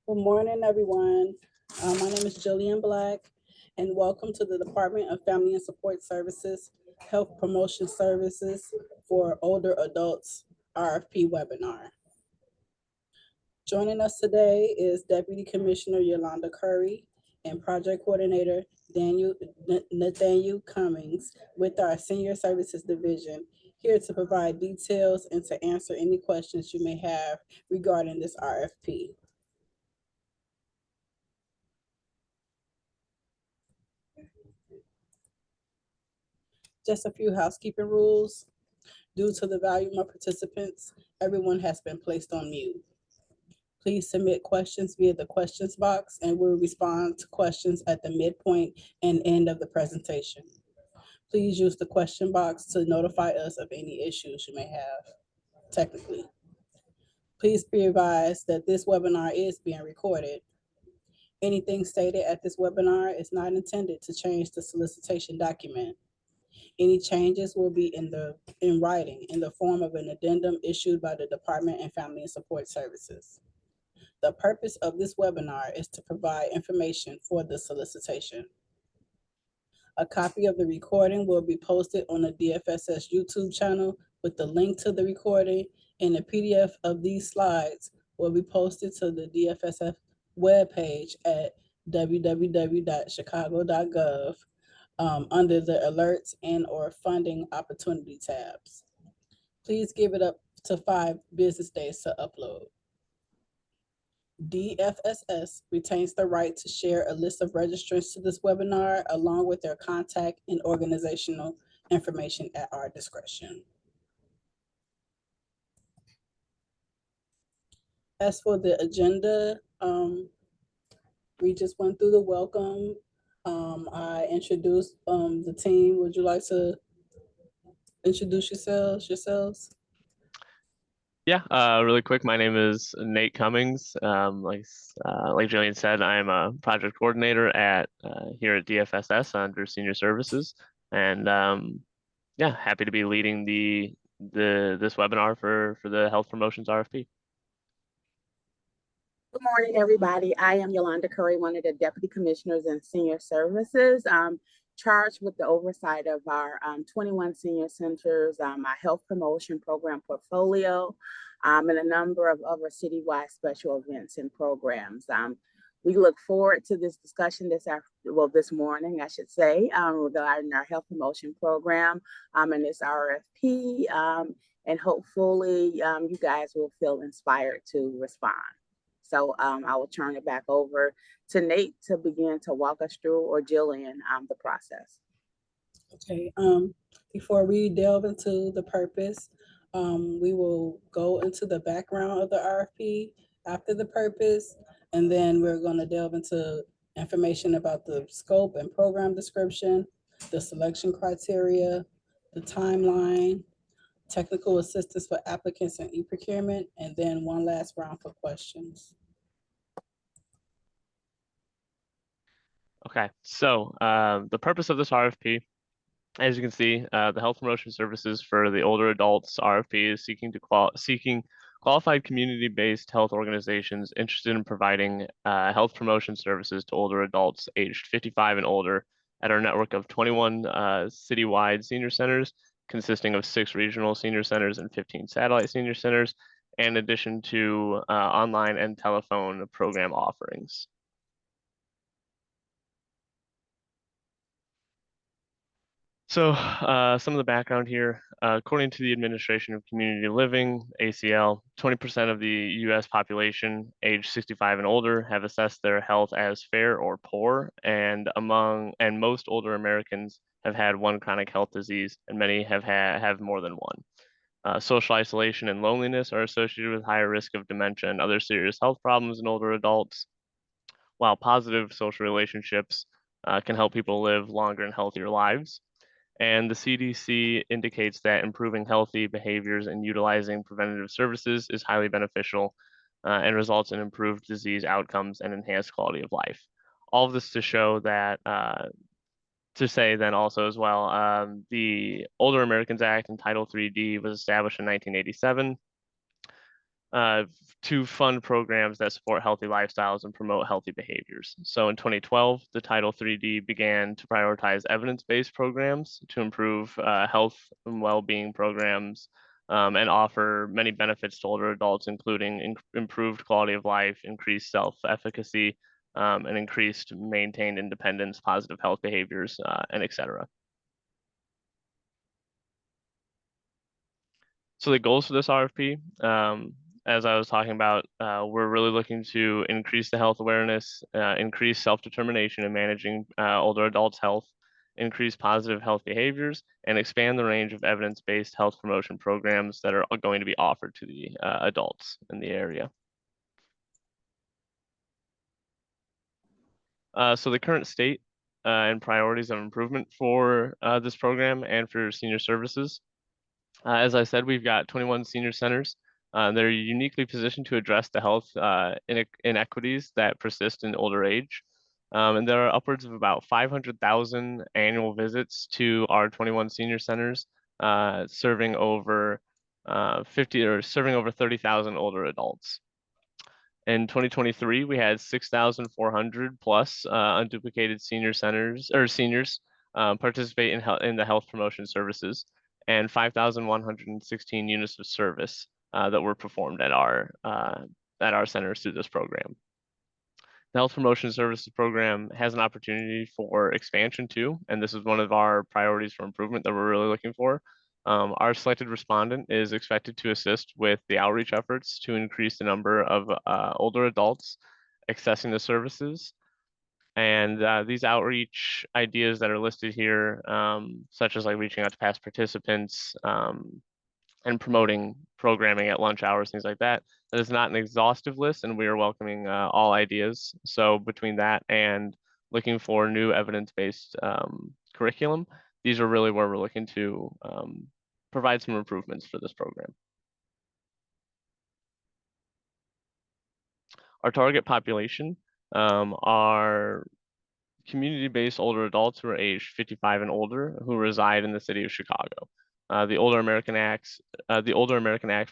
Good morning, everyone. My name is Jillian Black, and welcome to the Department of Family and Support Services Health Promotion Services for Older Adults RFP webinar. Joining us today is Deputy Commissioner Yolanda Curry and Project Coordinator Nathaniel Cummings with our Senior Services Division, here to provide details and to answer any questions you may have regarding this RFP. Just a few housekeeping rules. Due to the volume of participants, everyone has been placed on mute. Please submit questions via the questions box, and we'll respond to questions at the midpoint and end of the presentation. Please use the question box to notify us of any issues you may have technically. Please be advised that this webinar is being recorded. Anything stated at this webinar is not intended to change the solicitation document. Any changes will be in writing in the form of an addendum issued by the Department of Family and Support Services. The purpose of this webinar is to provide information for the solicitation. A copy of the recording will be posted on the DFSS YouTube channel with the link to the recording, and a PDF of these slides will be posted to the DFSS webpage at www.chicago.gov under the alerts and or funding opportunity tabs. Please give it up to 5 business days to upload. DFSS retains the right to share a list of registrants to this webinar along with their contact and organizational information at our discretion. As for the agenda, we just went through the welcome. I introduced the team. Would you like to introduce yourselves? Yeah, really quick. My name is Nate Cummings. Like Jillian said, I am a project coordinator at here at DFSS under Senior Services, and yeah, happy to be leading this webinar for the Health Promotions RFP. Good morning, everybody. I am Yolanda Curry, one of the Deputy Commissioners in Senior Services, charged with the oversight of our 21 senior centers, our health promotion program portfolio, and a number of other citywide special events and programs. We look forward to this discussion this morning, I should say, regarding our health promotion program and this RFP, and hopefully you guys will feel inspired to respond. So I will turn it back over to Nate to begin to walk us through, or Jillian, the process. Okay, before we delve into the purpose, we will go into the background of the RFP after the purpose, and then we're going to delve into information about the scope and program description, the selection criteria, the timeline, technical assistance for applicants and e-procurement, and then one last round for questions. Okay, so the purpose of this RFP, as you can see, the Health Promotion Services for the Older Adults RFP is seeking qualified community-based health organizations interested in providing health promotion services to older adults aged 55 and older at our network of 21 citywide senior centers, consisting of 6 regional senior centers and 15 satellite senior centers, in addition to online and telephone program offerings. So some of the background here, according to the Administration of Community Living, ACL, 20% of the US population aged 65 and older have assessed their health as fair or poor, and most older Americans have had one chronic health disease, and many have more than one. Social isolation and loneliness are associated with higher risk of dementia and other serious health problems in older adults, while positive social relationships can help people live longer and healthier lives. And the CDC indicates that improving healthy behaviors and utilizing preventative services is highly beneficial and results in improved disease outcomes and enhanced quality of life. All of this to show that, to say then also as well, the Older Americans Act and Title III-D was established in 1987. to fund programs that support healthy lifestyles and promote healthy behaviors. So in 2012, the Title III-D began to prioritize evidence-based programs to improve health and well-being programs and offer many benefits to older adults, including improved quality of life, increased self-efficacy, and increased maintained independence, positive health behaviors, and et cetera. So the goals for this RFP, as I was talking about, we're really looking to increase the health awareness, increase self-determination in managing older adults' health, increase positive health behaviors, and expand the range of evidence-based health promotion programs that are going to be offered to the adults in the area. So the current state and priorities of improvement for this program and for senior services. As I said, we've got 21 senior centers. They're uniquely positioned to address the health inequities that persist in older age. And there are upwards of about 500,000 annual visits to our 21 senior centers, serving over 30,000 older adults. In 2023, we had 6,400 plus unduplicated seniors participate in the health promotion services, and 5,116 units of service that were performed at our centers through this program. The Health Promotion Services Program has an opportunity for expansion too, and this is one of our priorities for improvement that we're really looking for. Our selected respondent is expected to assist with the outreach efforts to increase the number of older adults accessing the services. And these outreach ideas that are listed here, such as like reaching out to past participants and promoting programming at lunch hours, things like that, that is not an exhaustive list, and we are welcoming all ideas. So between that and looking for new evidence-based curriculum, these are really where we're looking to provide some improvements for this program. Our target population are community-based older adults who are aged 55 and older who reside in the city of Chicago. The Older American Act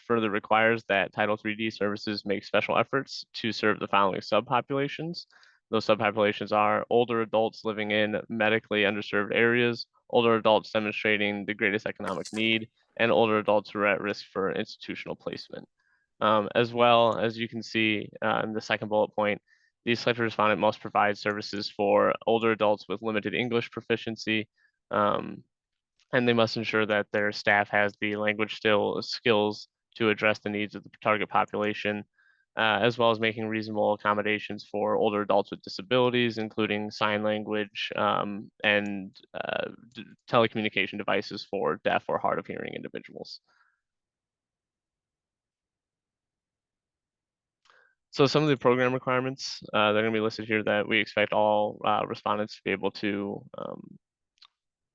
further requires that Title III-D services make special efforts to serve the following subpopulations. Those subpopulations are older adults living in medically underserved areas, older adults demonstrating the greatest economic need, and older adults who are at risk for institutional placement. As well as you can see in the second bullet point, the selected respondent must provide services for older adults with limited English proficiency, and they must ensure that their staff has the language skills to address the needs of the target population, as well as making reasonable accommodations for older adults with disabilities, including sign language and telecommunication devices for deaf or hard of hearing individuals. So some of the program requirements that are going to be listed here that we expect all respondents to be able to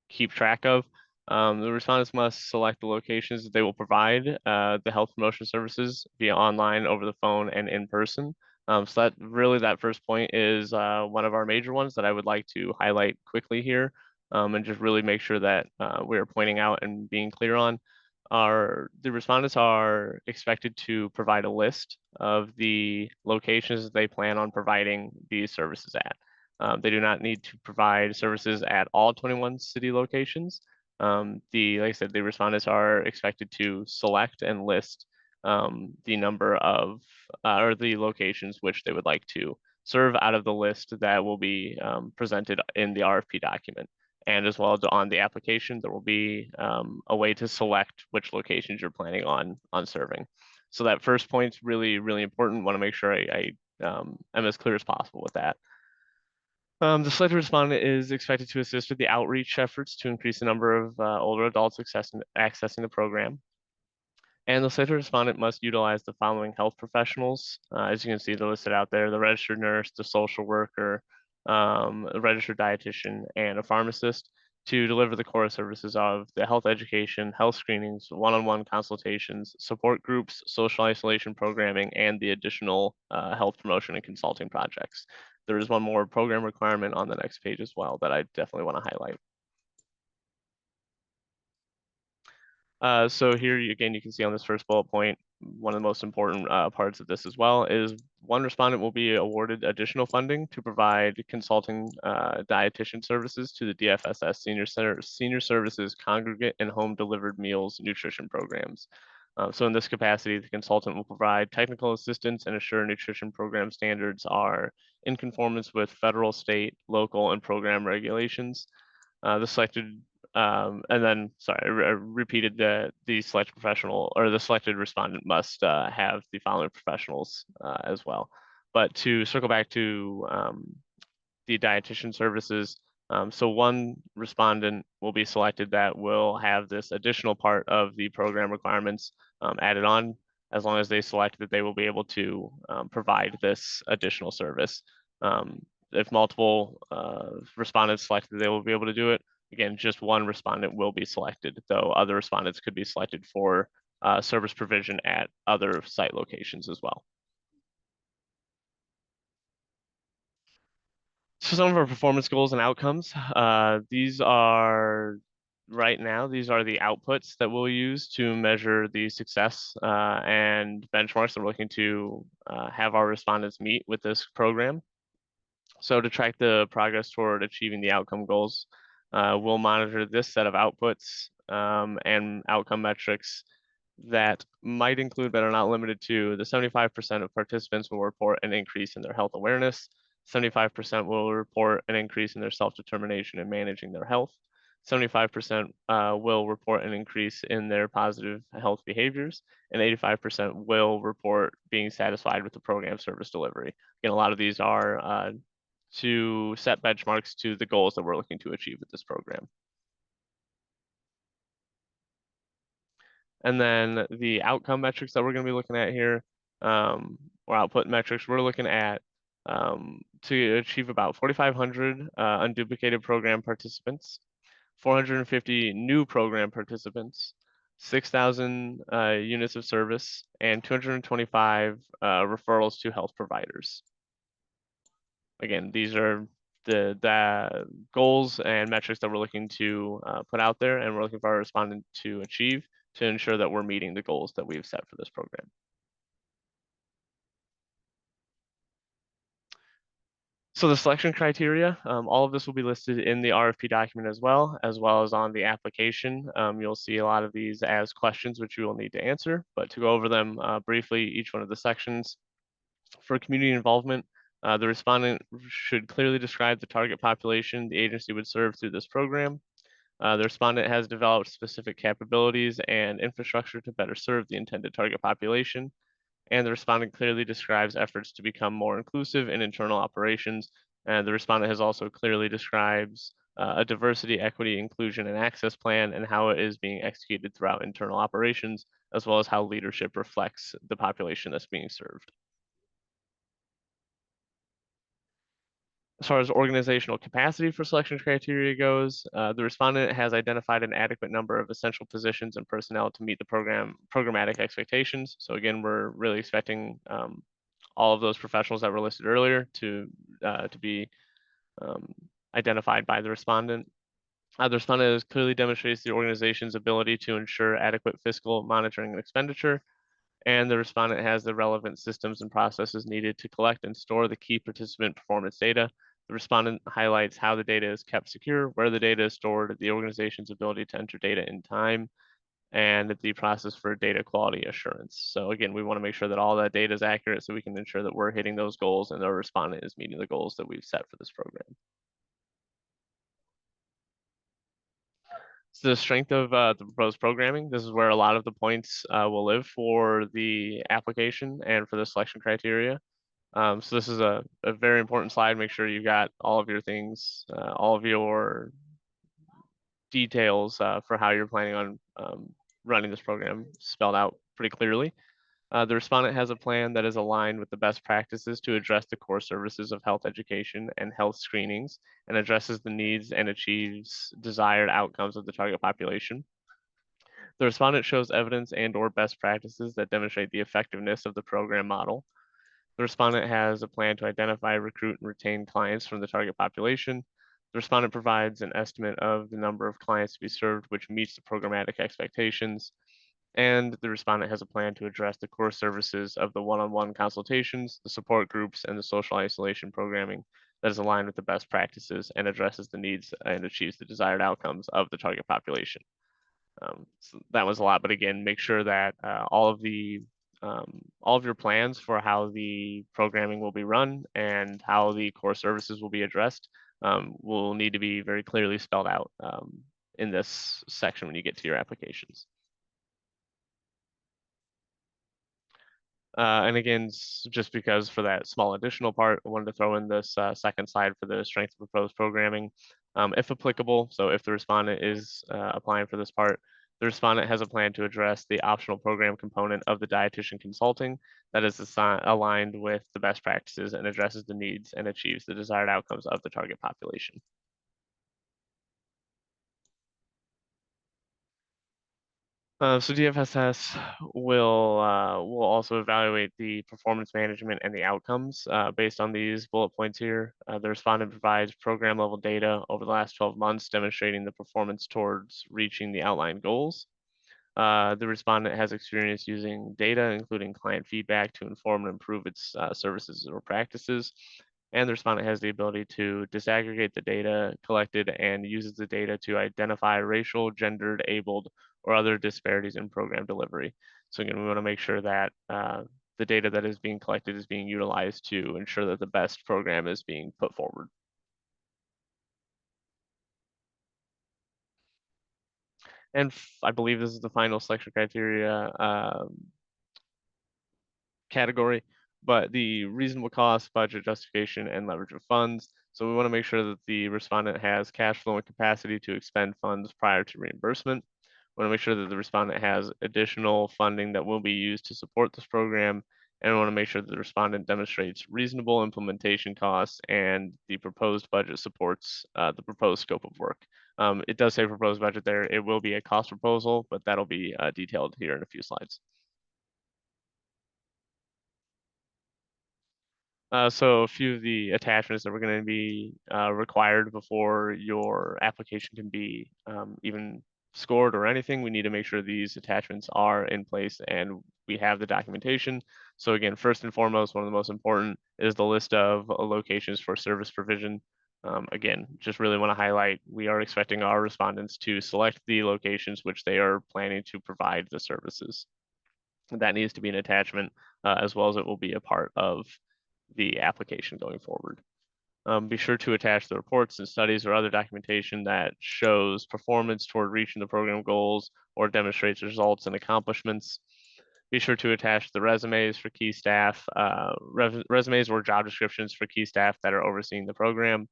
keep track of. The respondents must select the locations that they will provide the health promotion services via online, over the phone, and in person. So that first point is one of our major ones that I would like to highlight quickly here, and just really make sure that we are pointing out and being clear on. The respondents are expected to provide a list of the locations that they plan on providing these services at. They do not need to provide services at all 21 city locations. Like I said, the respondents are expected to select and list the number of or the locations which they would like to serve out of the list that will be presented in the RFP document. And as well as on the application, there will be a way to select which locations you're planning on serving. So that first point's really, really important. Want to make sure I am as clear as possible with that. The selected respondent is expected to assist with the outreach efforts to increase the number of older adults accessing the program. And the selected respondent must utilize the following health professionals. As you can see, they're listed out there: the registered nurse, the social worker, a registered dietitian, and a pharmacist to deliver the core services of the health education, health screenings, one-on-one consultations, support groups, social isolation programming, and the additional health promotion and consulting projects. There is one more program requirement on the next page as well that I definitely want to highlight. So here again, you can see on this first bullet point, one of the most important parts of this as well is one respondent will be awarded additional funding to provide consulting dietitian services to the DFSS Senior Services Congregate and Home Delivered Meals Nutrition Programs. So in this capacity, the consultant will provide technical assistance and assure nutrition program standards are in conformance with federal, state, local, and program regulations. The selected and then, sorry, I repeated the selected professional or the selected respondent must have the following professionals as well. But to circle back to the dietitian services, so one respondent will be selected that will have this additional part of the program requirements added on, as long as they select that they will be able to provide this additional service. If multiple respondents select that they will be able to do it, again, just one respondent will be selected, though other respondents could be selected for service provision at other site locations as well. So some of our performance goals and outcomes, these are right now, these are the outputs that we'll use to measure the success and benchmarks that we're looking to have our respondents meet with this program. So to track the progress toward achieving the outcome goals, we'll monitor this set of outputs and outcome metrics that might include, but are not limited to, the 75% of participants will report an increase in their health awareness, 75% will report an increase in their self-determination in managing their health, 75% will report an increase in their positive health behaviors, and 85% will report being satisfied with the program service delivery. Again, a lot of these are to set benchmarks to the goals that we're looking to achieve with this program. And then the outcome metrics that we're going to be looking at here, or output metrics, we're looking at to achieve about 4,500 unduplicated program participants, 450 new program participants, 6,000 units of service, and 225 referrals to health providers. Again, these are the goals and metrics that we're looking to put out there, and we're looking for our respondent to achieve to ensure that we're meeting the goals that we've set for this program. So the selection criteria, all of this will be listed in the RFP document as well as on the application. You'll see a lot of these as questions, which you will need to answer, but to go over them briefly, each one of the sections. For community involvement, the respondent should clearly describe the target population the agency would serve through this program. The respondent has developed specific capabilities and infrastructure to better serve the intended target population. And the respondent clearly describes efforts to become more inclusive in internal operations. And the respondent has also clearly describes a diversity, equity, inclusion, and access plan and how it is being executed throughout internal operations, as well as how leadership reflects the population that's being served. As far as organizational capacity for selection criteria goes, the respondent has identified an adequate number of essential positions and personnel to meet the programmatic expectations. So again, we're really expecting all of those professionals that were listed earlier to be identified by the respondent. The respondent clearly demonstrates the organization's ability to ensure adequate fiscal monitoring and expenditure, and the respondent has the relevant systems and processes needed to collect and store the key participant performance data. The respondent highlights how the data is kept secure, where the data is stored, the organization's ability to enter data in time, and the process for data quality assurance. So again, we want to make sure that all that data is accurate so we can ensure that we're hitting those goals and our respondent is meeting the goals that we've set for this program. So the strength of the proposed programming, this is where a lot of the points will live for the application and for the selection criteria. So this is a very important slide. Make sure you've got all of your things, all of your details for how you're planning on running this program spelled out pretty clearly. The respondent has a plan that is aligned with the best practices to address the core services of health education and health screenings and addresses the needs and achieves desired outcomes of the target population. The respondent shows evidence and/or best practices that demonstrate the effectiveness of the program model. The respondent has a plan to identify, recruit, and retain clients from the target population. The respondent provides an estimate of the number of clients to be served, which meets the programmatic expectations. And the respondent has a plan to address the core services of the one-on-one consultations, the support groups, and the social isolation programming that is aligned with the best practices and addresses the needs and achieves the desired outcomes of the target population. So that was a lot, but again, make sure that all of your plans for how the programming will be run and how the core services will be addressed will need to be very clearly spelled out in this section when you get to your applications. And again, just because for that small additional part, I wanted to throw in this second slide for the strength of proposed programming, if applicable. So if the respondent is applying for this part, the respondent has a plan to address the optional program component of the dietitian consulting that is aligned with the best practices and addresses the needs and achieves the desired outcomes of the target population. So DFSS will also evaluate the performance management and the outcomes based on these bullet points here. The respondent provides program level data over the last 12 months demonstrating the performance towards reaching the outlined goals. The respondent has experience using data, including client feedback, to inform and improve its services or practices. And the respondent has the ability to disaggregate the data collected and uses the data to identify racial, gendered, abled, or other disparities in program delivery. So again, we want to make sure that the data that is being collected is being utilized to ensure that the best program is being put forward. And I believe this is the final selection criteria category, but the reasonable cost, budget justification, and leverage of funds. So we want to make sure that the respondent has cash flow and capacity to expend funds prior to reimbursement. We want to make sure that the respondent has additional funding that will be used to support this program. And we want to make sure that the respondent demonstrates reasonable implementation costs and the proposed budget supports the proposed scope of work. It does say proposed budget there. It will be a cost proposal, but that'll be detailed here in a few slides. So a few of the attachments that we're going to be required before your application can be even scored or anything, we need to make sure these attachments are in place and we have the documentation. So again, first and foremost, one of the most important is the list of locations for service provision. Again, just really want to highlight, we are expecting our respondents to select the locations which they are planning to provide the services. That needs to be an attachment as well as it will be a part of the application going forward. Be sure to attach the reports and studies or other documentation that shows performance toward reaching the program goals or demonstrates results and accomplishments. Be sure to attach the resumes for key staff, resumes or job descriptions for key staff that are overseeing the program.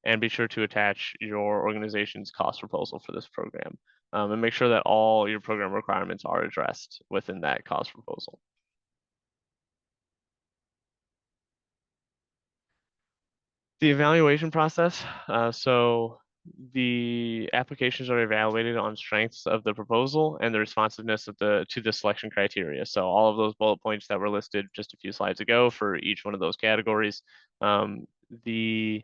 And be sure to attach your organization's cost proposal for this program. And make sure that all your program requirements are addressed within that cost proposal. The evaluation process. So the applications are evaluated on strengths of the proposal and the responsiveness of to the selection criteria. So all of those bullet points that were listed just a few slides ago for each one of those categories, the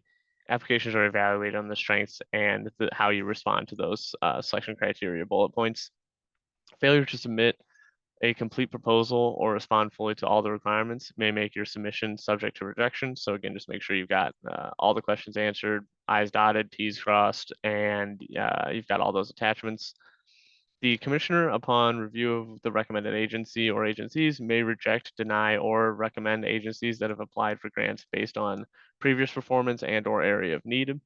applications are evaluated on the strengths and how you respond to those selection criteria bullet points. Failure to submit a complete proposal or respond fully to all the requirements may make your submission subject to rejection. So again, just make sure you've got all the questions answered, I's dotted, T's crossed, and you've got all those attachments. The commissioner, upon review of the recommended agency or agencies, may reject, deny, or recommend agencies that have applied for grants based on previous performance and or area of need.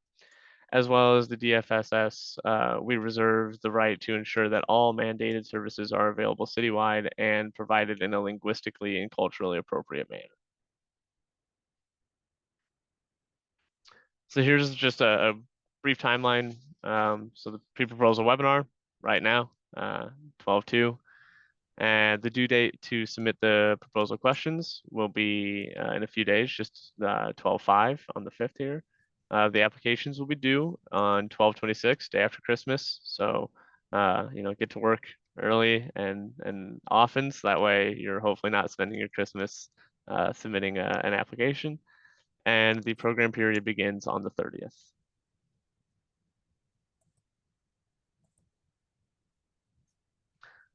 As well as the DFSS, we reserve the right to ensure that all mandated services are available citywide and provided in a linguistically and culturally appropriate manner. So here's just a brief timeline. So the pre-proposal webinar right now, 12/2. And the due date to submit the proposal questions will be in a few days, just 12/5 on the 5th here. The applications will be due on 12/26, day after Christmas. So, get to work early and often, so that way you're hopefully not spending your Christmas submitting an application. And the program period begins on the 30th.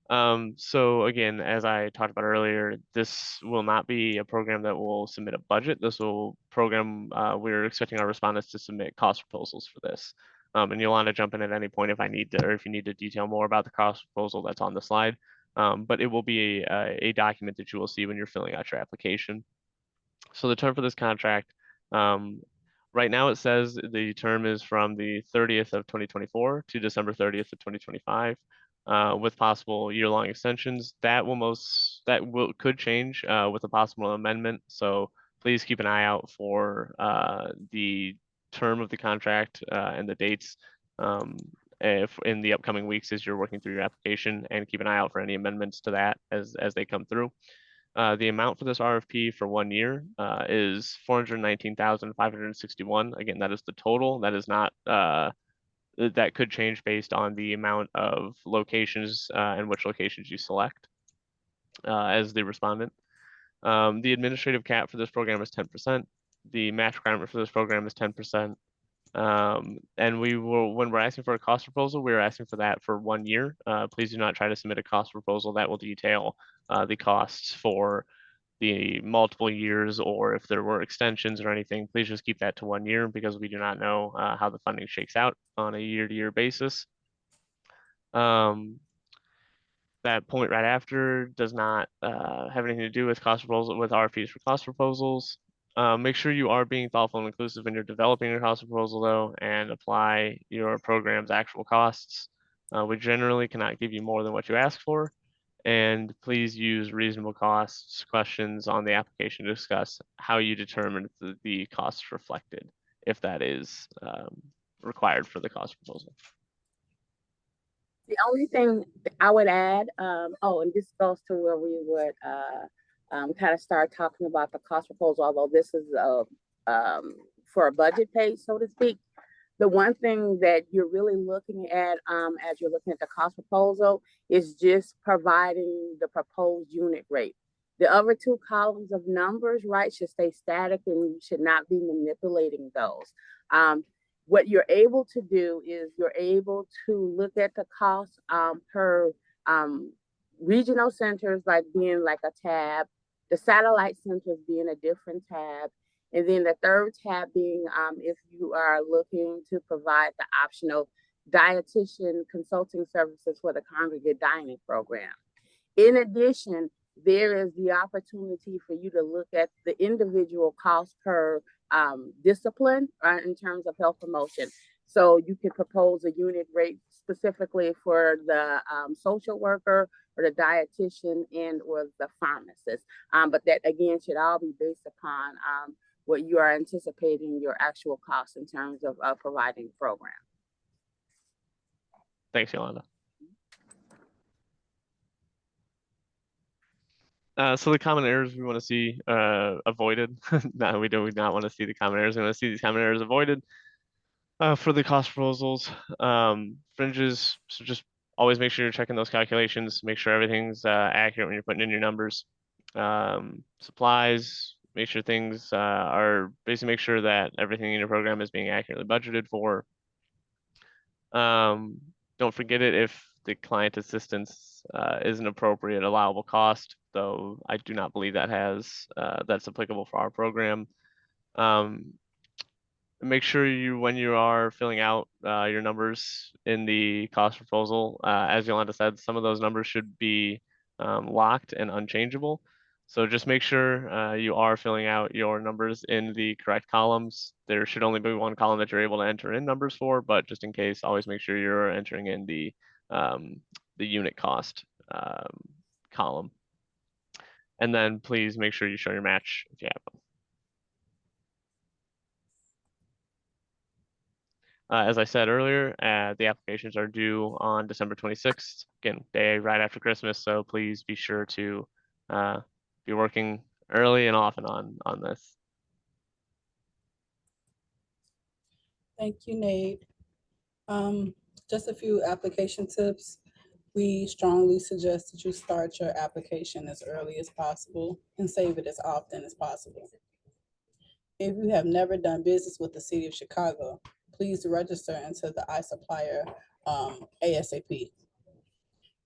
So again, as I talked about earlier, this will not be a program that will submit a budget. This will program, we're expecting our respondents to submit cost proposals for this. And Yolanda, jump in at any point if I need to, or if you need to detail more about the cost proposal that's on the slide. But it will be a document that you will see when you're filling out your application. So the term for this contract, right now it says the term is from the 30th of 2024 to December 30th of 2025, with possible year-long extensions. That could change with a possible amendment. So please keep an eye out for the term of the contract and the dates if in the upcoming weeks as you're working through your application, and keep an eye out for any amendments to that as they come through. The amount for this RFP for 1 year is 419,561. Again, that is the total. That is not, that could change based on the amount of locations and which locations you select as the respondent. The administrative cap for this program is 10%. The match requirement for this program is 10%. And when we're asking for a cost proposal, we're asking for that for 1 year. Please do not try to submit a cost proposal that will detail the costs for the multiple years, or if there were extensions or anything. Please just keep that to 1 year, because we do not know how the funding shakes out on a year-to-year basis. That point right after does not have anything to do with cost proposal, with RFPs for cost proposals. Make sure you are being thoughtful and inclusive when you're developing your cost proposal, though, and apply your program's actual costs. We generally cannot give you more than what you ask for, and please use reasonable costs questions on the application to discuss how you determine the costs reflected, if that is required for the cost proposal. The only thing I would add, and this goes to where we would kind of start talking about the cost proposal, although this is for a budget page, so to speak. The one thing that you're really looking at as you're looking at the cost proposal is just providing the proposed unit rate. The other two columns of numbers, right, should stay static, and you should not be manipulating those. What you're able to do is you're able to look at the cost per regional centers, like being like a tab, the satellite centers being a different tab, and then the third tab being if you are looking to provide the optional dietitian consulting services for the congregate dining program. In addition, there is the opportunity for you to look at the individual cost per discipline in terms of health promotion. So you can propose a unit rate specifically for the social worker or the dietitian and or the pharmacist. But that again should all be based upon what you are anticipating your actual costs in terms of providing the program. Thanks, Yolanda. So the common errors we want to see avoided. No, we do not want to see the common errors. We want to see these common errors avoided for the cost proposals. Fringes, so just always make sure you're checking those calculations. Make sure everything's accurate when you're putting in your numbers. Supplies, make sure things are basically, make sure that everything in your program is being accurately budgeted for. Don't forget it if the client assistance is an appropriate allowable cost, though I do not believe that that's applicable for our program. Make sure when you are filling out your numbers in the cost proposal, as Yolanda said, some of those numbers should be locked and unchangeable. So just make sure you are filling out your numbers in the correct columns. There should only be one column that you're able to enter in numbers for, but just in case, always make sure you're entering in the unit cost column. And then please make sure you show your match if you have one. As I said earlier, the applications are due on December 26th, again, day right after Christmas. So please be sure to be working early and often on this. Thank you, Nate. Just a few application tips. We strongly suggest that you start your application as early as possible and save it as often as possible. If you have never done business with the City of Chicago, please register into the iSupplier ASAP.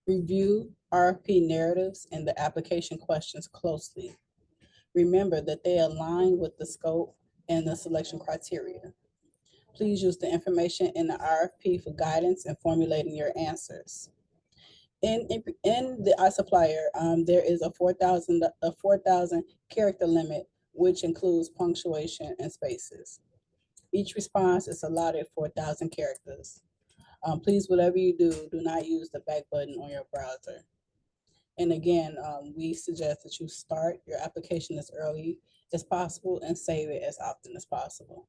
Review RFP narratives and the application questions closely. Remember that they align with the scope and the selection criteria. Please use the information in the RFP for guidance in formulating your answers. In the iSupplier, there is a 4,000 character limit, which includes punctuation and spaces. Each response is allotted 4,000 characters. Please, whatever you do, do not use the back button on your browser. And again, we suggest that you start your application as early as possible and save it as often as possible.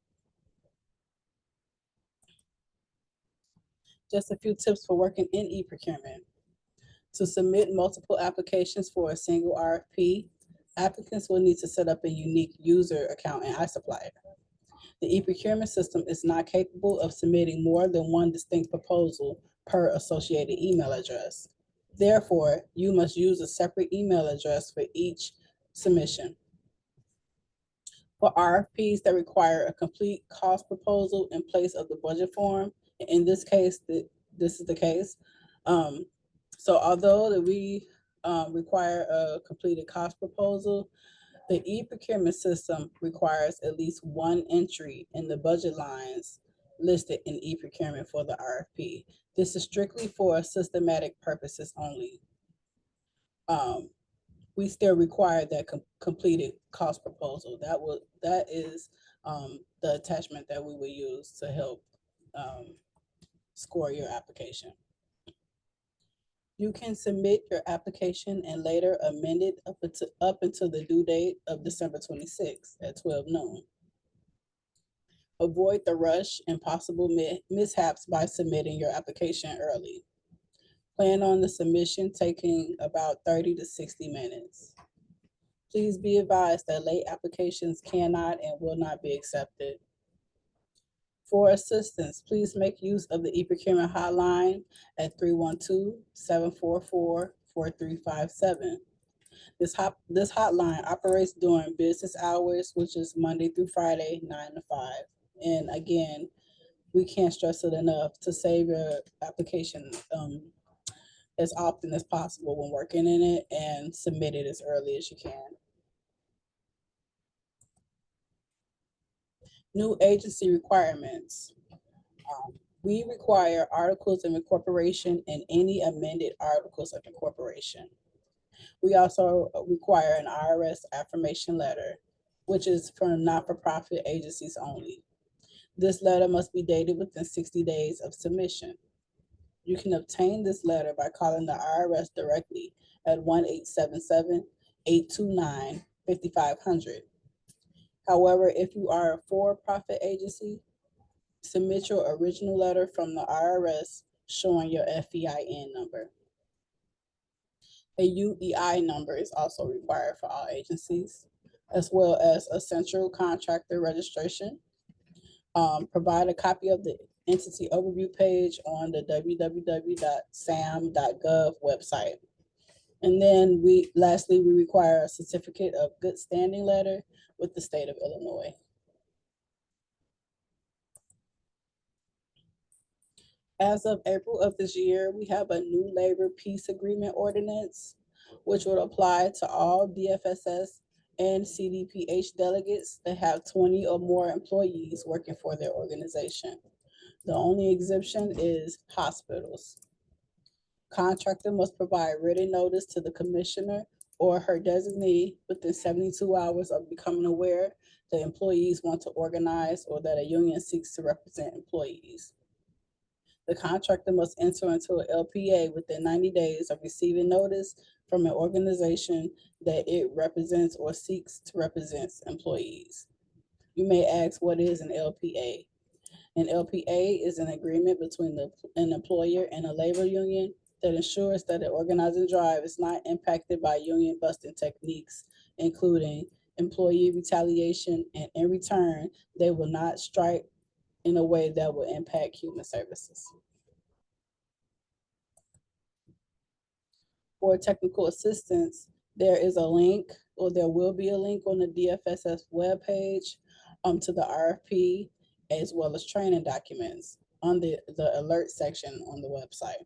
Just a few tips for working in e-procurement. To submit multiple applications for a single RFP, applicants will need to set up a unique user account in iSupplier. The e-procurement system is not capable of submitting more than one distinct proposal per associated email address. Therefore, you must use a separate email address for each submission. For RFPs that require a complete cost proposal in place of the budget form, in this case, this is the case. So although that we require a completed cost proposal, the e-procurement system requires at least one entry in the budget lines listed in e-procurement for the RFP. This is strictly for systematic purposes only. We still require that completed cost proposal. That is the attachment that we will use to help score your application. You can submit your application and later amend it up until the due date of December 26th at 12 noon. Avoid the rush and possible mishaps by submitting your application early. Plan on the submission taking about 30 to 60 minutes. Please be advised that late applications cannot and will not be accepted. For assistance, please make use of the e-procurement hotline at 312-744-4357. This hotline operates during business hours, which is Monday through Friday, 9 to 5. And again, we can't stress it enough to save your application as often as possible when working in it and submit it as early as you can. New agency requirements. We require articles of incorporation and any amended articles of incorporation. We also require an IRS affirmation letter, which is for not-for-profit agencies only. This letter must be dated within 60 days of submission. You can obtain this letter by calling the IRS directly at 1-877-829-5500. However, if you are a for-profit agency, submit your original letter from the IRS showing your FEIN number. A UEI number is also required for all agencies, as well as a central contractor registration. Provide a copy of the entity overview page on the www.sam.gov website. And then lastly, we require a certificate of good standing letter with the state of Illinois. As of April of this year, we have a new labor peace agreement ordinance, which would apply to all DFSS and CDPH delegates that have 20 or more employees working for their organization. The only exemption is hospitals. Contractor must provide written notice to the commissioner or her designee within 72 hours of becoming aware that employees want to organize or that a union seeks to represent employees. The contractor must enter into an LPA within 90 days of receiving notice from an organization that it represents or seeks to represent employees. You may ask, what is an LPA? An LPA is an agreement between an employer and a labor union that ensures that the organizing drive is not impacted by union busting techniques, including employee retaliation, and in return, they will not strike in a way that will impact human services. For technical assistance, there is a link, or there will be a link on the DFSS webpage to the RFP, as well as training documents on the alert section on the website.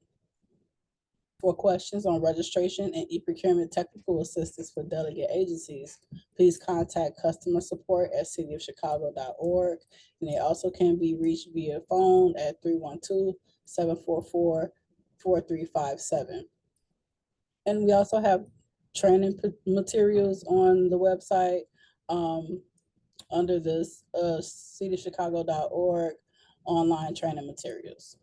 For questions on registration and e-procurement technical assistance for delegate agencies, please contact customer support at cityofchicago.org. And they also can be reached via phone at 312-744-4357. And we also have training materials on the website under this cityofchicago.org online training materials.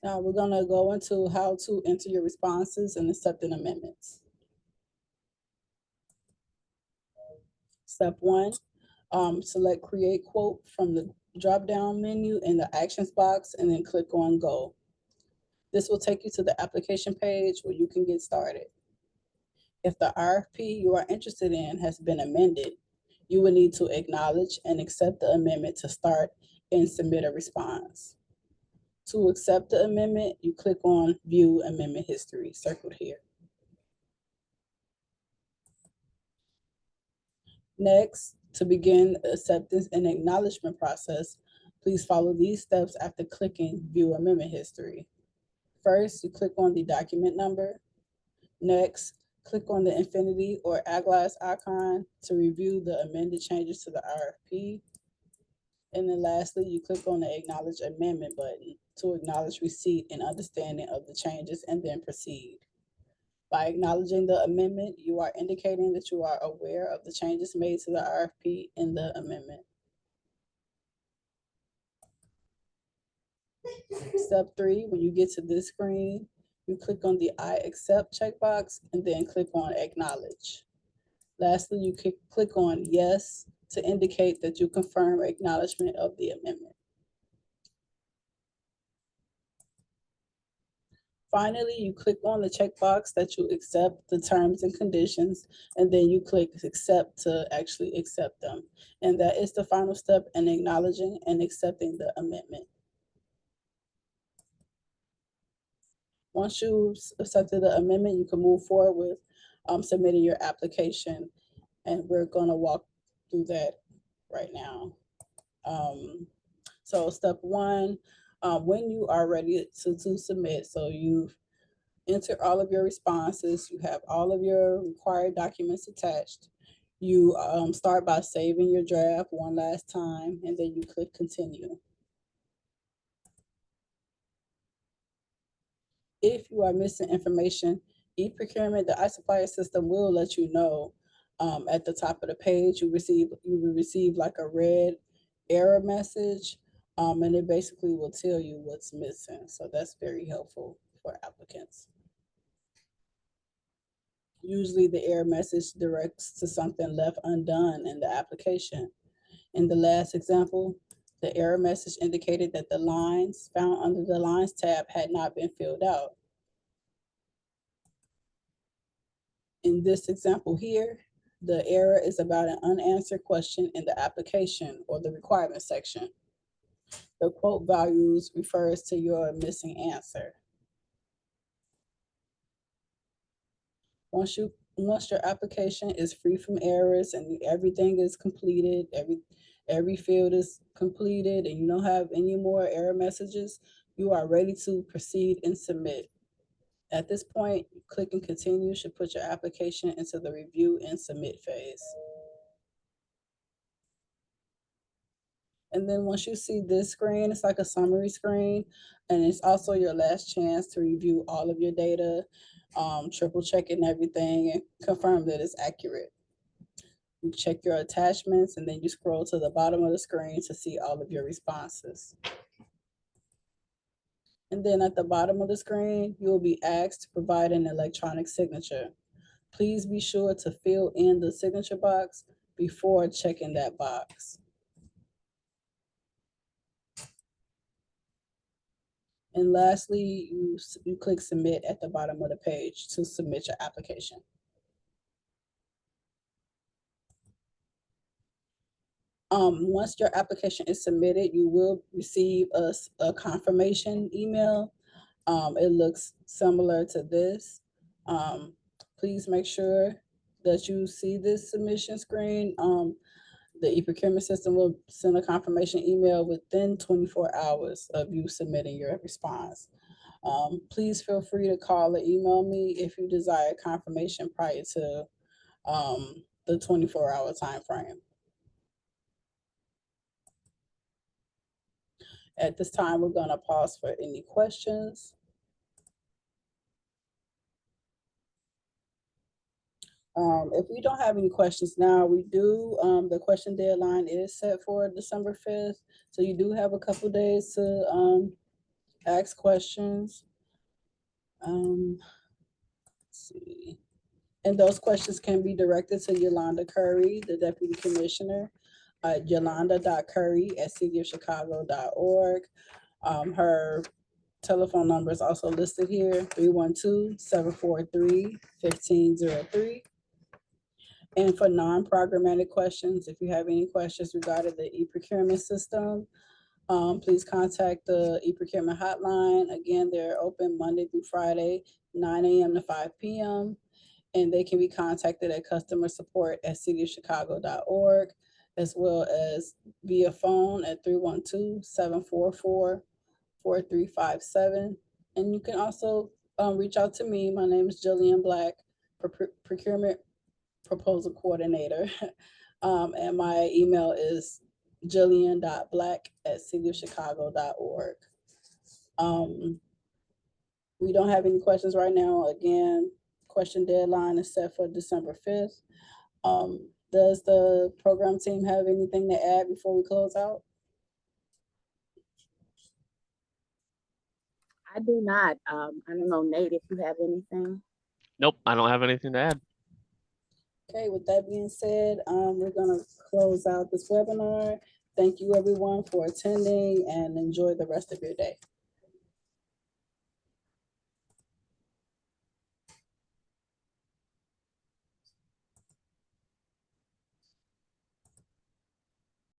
Now we're gonna go into how to enter your responses and accepting amendments. Step 1, select create quote from the drop-down menu in the actions box and then click on go. This will take you to the application page where you can get started. If the RFP you are interested in has been amended, you will need to acknowledge and accept the amendment to start and submit a response. To accept the amendment, you click on View Amendment History, circled here. Next, to begin the acceptance and acknowledgement process, please follow these steps after clicking View Amendment History. First, you click on the document number. Next, click on the infinity or eyeglass icon to review the amended changes to the RFP. And then lastly, you click on the Acknowledge Amendment button to acknowledge receipt and understanding of the changes and then proceed. By acknowledging the amendment, you are indicating that you are aware of the changes made to the RFP in the amendment. Step 3, when you get to this screen, you click on the I accept checkbox and then click on Acknowledge. Lastly, you click on Yes to indicate that you confirm acknowledgement of the amendment. Finally, you click on the checkbox that you accept the terms and conditions, and then you click Accept to actually accept them. And that is the final step in acknowledging and accepting the amendment. Once you've accepted the amendment, you can move forward with submitting your application, and we're gonna walk through that right now. So step 1, when you are ready to submit, so you've entered all of your responses, you have all of your required documents attached, you start by saving your draft one last time, and then you click continue. If you are missing information, e-procurement, the iSupplier system will let you know at the top of the page. You will receive like a red error message, and it basically will tell you what's missing. So that's very helpful for applicants. Usually the error message directs to something left undone in the application. In the last example, the error message indicated that the lines found under the Lines tab had not been filled out. In this example here, the error is about an unanswered question in the application or the requirement section. The quote values refers to your missing answer. Once your application is free from errors and everything is completed, every field is completed, and you don't have any more error messages, you are ready to proceed and submit. At this point, clicking continue should put your application into the review and submit phase. And then once you see this screen, it's like a summary screen, and it's also your last chance to review all of your data, triple checking everything and confirm that it's accurate. You check your attachments, and then you scroll to the bottom of the screen to see all of your responses. And then at the bottom of the screen, you will be asked to provide an electronic signature. Please be sure to fill in the signature box before checking that box. And lastly, you click submit at the bottom of the page to submit your application. Once your application is submitted, you will receive a confirmation email. It looks similar to this. Please make sure that you see this submission screen. The e-procurement system will send a confirmation email within 24 hours of you submitting your response. Please feel free to call or email me if you desire confirmation prior to the 24-hour time frame. At this time, we're going to pause for any questions. If we don't have any questions now, we do, the question deadline is set for December 5th. So you do have a couple days to ask questions. Let's see. And those questions can be directed to Yolanda Curry, the Deputy Commissioner, yolanda.curry@cityofchicago.org. Her telephone number is also listed here, 312-743-1503. And for non-programmatic questions, if you have any questions regarding the e-procurement system, please contact the e-procurement hotline. Again, they're open Monday through Friday, 9 a.m. to 5 p.m. And they can be contacted at customersupport@cityofchicago.org, as well as via phone at 312-744-4357. And you can also reach out to me. My name is Jillian Black, Procurement Proposal Coordinator. And my email is jillian.black@cityofchicago.org. We don't have any questions right now. Again, question deadline is set for December 5th. Does the program team have anything to add before we close out? I do not. I don't know, Nate, if you have anything. Nope, I don't have anything to add. Okay, with that being said, we're gonna close out this webinar. Thank you everyone for attending and enjoy the rest of your day.